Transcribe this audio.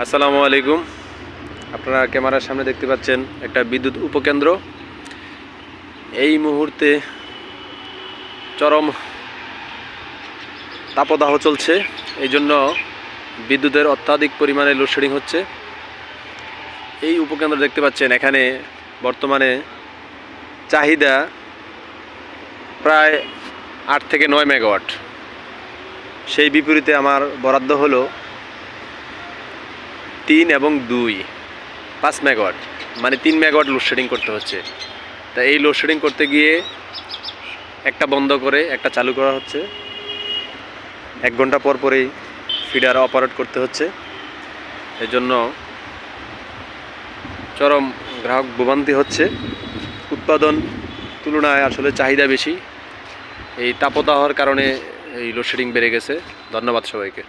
আসসালামু আলাইকুম। আপনারা ক্যামেরার সামনে দেখতে পাচ্ছেন একটা বিদ্যুৎ উপকেন্দ্র। এই মুহূর্তে চরম তাপদাহ চলছে, এই জন্য বিদ্যুতের অত্যাধিক পরিমাণে লোডশেডিং হচ্ছে। এই উপকেন্দ্র দেখতে পাচ্ছেন, এখানে বর্তমানে চাহিদা প্রায় 8 থেকে 9 মেগাওয়াট। সেই বিপরীতে আমার বরাদ্দ হলো 3 এবং 2 5 মেগাওয়াট, মানে 3 মেগাওয়াট লোডশেডিং করতে হচ্ছে। তা এই লোডশেডিং করতে গিয়ে একটা বন্ধ করে একটা চালু করা হচ্ছে। 1 ঘন্টা পর পরেই ফিডার অপারেট করতে হচ্ছে। এজন্য চরম গ্রাহক ভোগান্তি হচ্ছে। উৎপাদন তুলনায় আসলে চাহিদা বেশি। এই তাপদাহর কারণে এই লোডশেডিং বেড়ে গেছে। ধন্যবাদ সবাইকে।